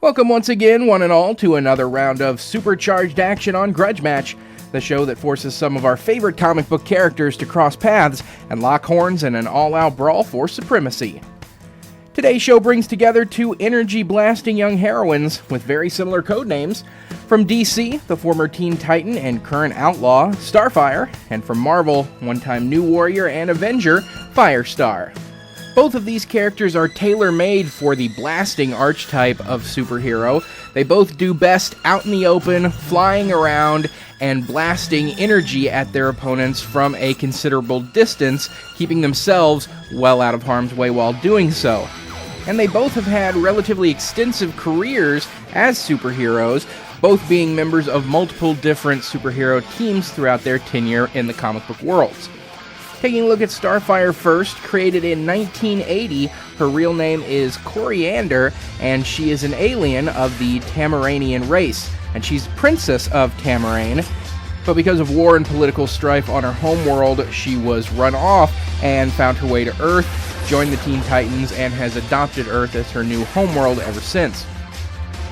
Welcome once again, one and all, to another round of supercharged action on Grudge Match, the show that forces some of our favorite comic book characters to cross paths and lock horns in an all-out brawl for supremacy. Today's show brings together two energy-blasting young heroines with very similar codenames. From DC, the former Teen Titan and current outlaw, Starfire, and from Marvel, one-time New Warrior and Avenger, Firestar. Both of these characters are tailor-made for the blasting archetype of superhero. They both do best out in the open, flying around, and blasting energy at their opponents from a considerable distance, keeping themselves well out of harm's way while doing so. And they both have had relatively extensive careers as superheroes, both being members of multiple different superhero teams throughout their tenure in the comic book worlds. Taking a look at Starfire first, created in 1980, her real name is Koriand'r, and she is an alien of the Tamaranian race, and she's Princess of Tamarane, but because of war and political strife on her homeworld, she was run off and found her way to Earth, joined the Teen Titans, and has adopted Earth as her new homeworld ever since.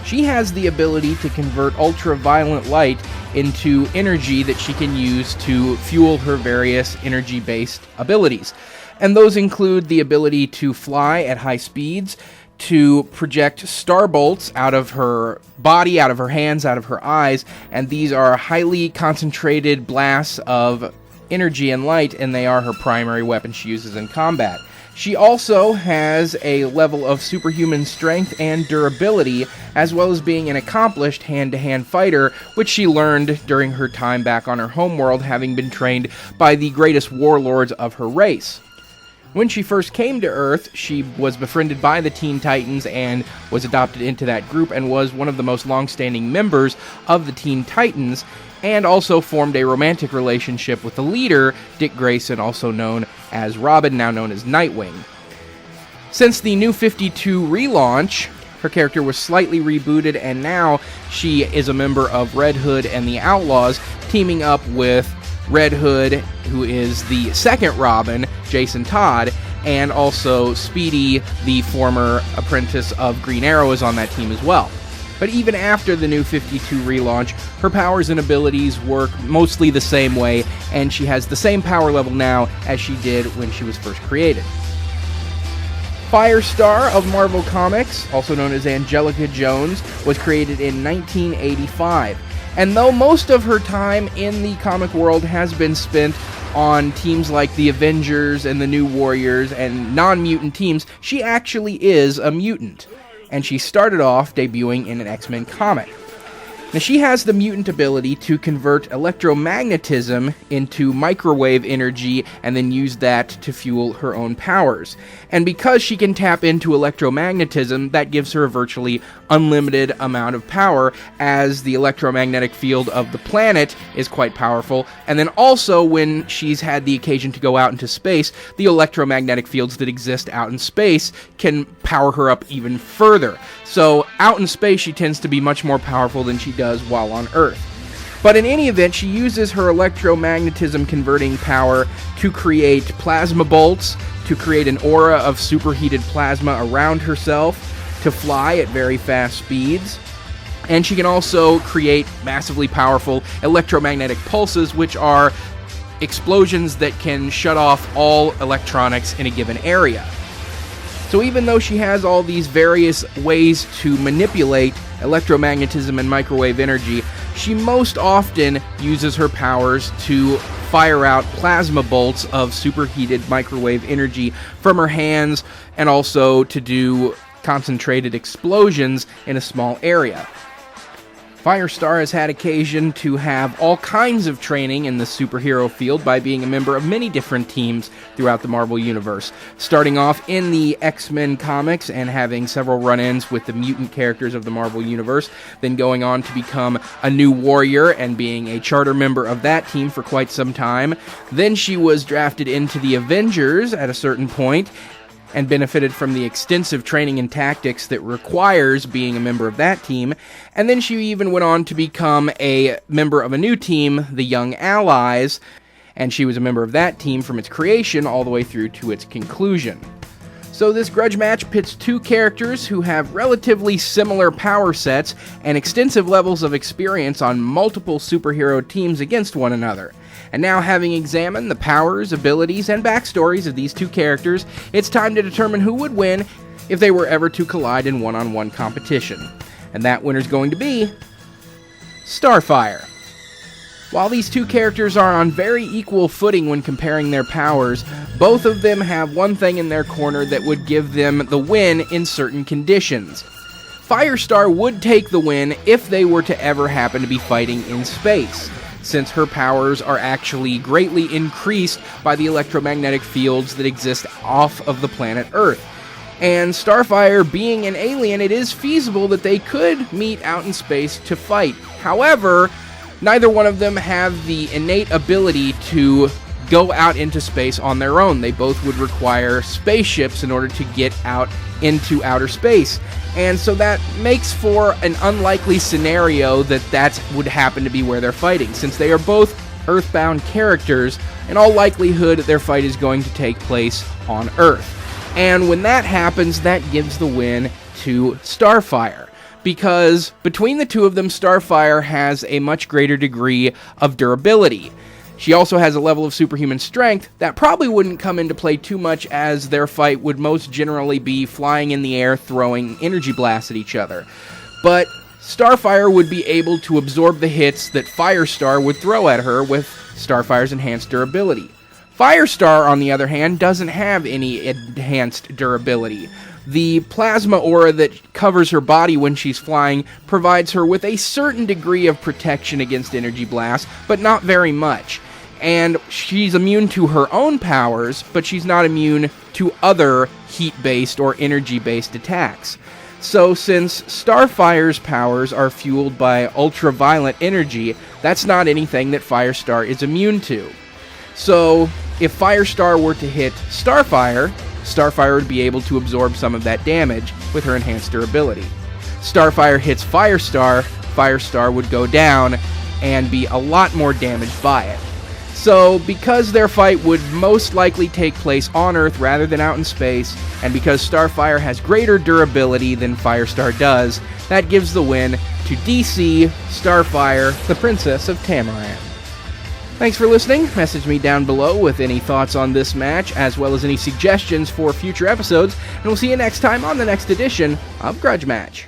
She has the ability to convert ultraviolet light into energy that she can use to fuel her various energy-based abilities. And those include the ability to fly at high speeds, to project star bolts out of her body, out of her hands, out of her eyes, and these are highly concentrated blasts of energy and light, and they are her primary weapon she uses in combat. She also has a level of superhuman strength and durability, as well as being an accomplished hand-to-hand fighter, which she learned during her time back on her homeworld, having been trained by the greatest warlords of her race. When she first came to Earth, she was befriended by the Teen Titans and was adopted into that group and was one of the most long-standing members of the Teen Titans, and also formed a romantic relationship with the leader, Dick Grayson, also known as Robin, now known as Nightwing. Since the New 52 relaunch, her character was slightly rebooted, and now she is a member of Red Hood and the Outlaws, teaming up with Red Hood, who is the second Robin, Jason Todd, and also Speedy, the former apprentice of Green Arrow, is on that team as well. But even after the New 52 relaunch, her powers and abilities work mostly the same way, and she has the same power level now as she did when she was first created. Firestar of Marvel Comics, also known as Angelica Jones, was created in 1985. And though most of her time in the comic world has been spent on teams like the Avengers and the New Warriors and non-mutant teams, she actually is a mutant. And she started off debuting in an X-Men comic. Now, she has the mutant ability to convert electromagnetism into microwave energy and then use that to fuel her own powers. And because she can tap into electromagnetism, that gives her a virtually unlimited amount of power, as the electromagnetic field of the planet is quite powerful. And then also, when she's had the occasion to go out into space, the electromagnetic fields that exist out in space can power her up even further. So out in space, she tends to be much more powerful than she does while on Earth. But in any event, she uses her electromagnetism converting power to create plasma bolts, to create an aura of superheated plasma around herself, to fly at very fast speeds, and she can also create massively powerful electromagnetic pulses, which are explosions that can shut off all electronics in a given area. So even though she has all these various ways to manipulate electromagnetism and microwave energy, she most often uses her powers to fire out plasma bolts of superheated microwave energy from her hands, and also to do concentrated explosions in a small area. Firestar has had occasion to have all kinds of training in the superhero field by being a member of many different teams throughout the Marvel Universe, starting off in the X-Men comics and having several run-ins with the mutant characters of the Marvel Universe, then going on to become a New Warrior and being a charter member of that team for quite some time. Then she was drafted into the Avengers at a certain point, and benefited from the extensive training and tactics that requires being a member of that team. And then she even went on to become a member of a new team, the Young Allies, and she was a member of that team from its creation all the way through to its conclusion. So this Grudge match pits two characters who have relatively similar power sets and extensive levels of experience on multiple superhero teams against one another. And now, having examined the powers, abilities, and backstories of these two characters, it's time to determine who would win if they were ever to collide in one-on-one competition. And that winner's going to be Starfire. While these two characters are on very equal footing when comparing their powers, both of them have one thing in their corner that would give them the win in certain conditions. Firestar would take the win if they were to ever happen to be fighting in space, since her powers are actually greatly increased by the electromagnetic fields that exist off of the planet Earth. And Starfire being an alien, it is feasible that they could meet out in space to fight. However, neither one of them have the innate ability to go out into space on their own. They both would require spaceships in order to get out into outer space. And so that makes for an unlikely scenario that would happen to be where they're fighting. Since they are both Earthbound characters, in all likelihood their fight is going to take place on Earth. And when that happens, that gives the win to Starfire. Because between the two of them, Starfire has a much greater degree of durability. She also has a level of superhuman strength that probably wouldn't come into play too much, as their fight would most generally be flying in the air, throwing energy blasts at each other. But Starfire would be able to absorb the hits that Firestar would throw at her with Starfire's enhanced durability. Firestar, on the other hand, doesn't have any enhanced durability. The plasma aura that covers her body when she's flying provides her with a certain degree of protection against energy blasts, but not very much. And she's immune to her own powers, but she's not immune to other heat-based or energy-based attacks. So since Starfire's powers are fueled by ultraviolet energy, that's not anything that Firestar is immune to. So if Firestar were to hit Starfire, Starfire would be able to absorb some of that damage with her enhanced durability. Starfire hits Firestar, Firestar would go down and be a lot more damaged by it. So, because their fight would most likely take place on Earth rather than out in space, and because Starfire has greater durability than Firestar does, that gives the win to DC Starfire, the Princess of Tamaran. Thanks for listening. Message me down below with any thoughts on this match, as well as any suggestions for future episodes, and we'll see you next time on the next edition of Grudge Match.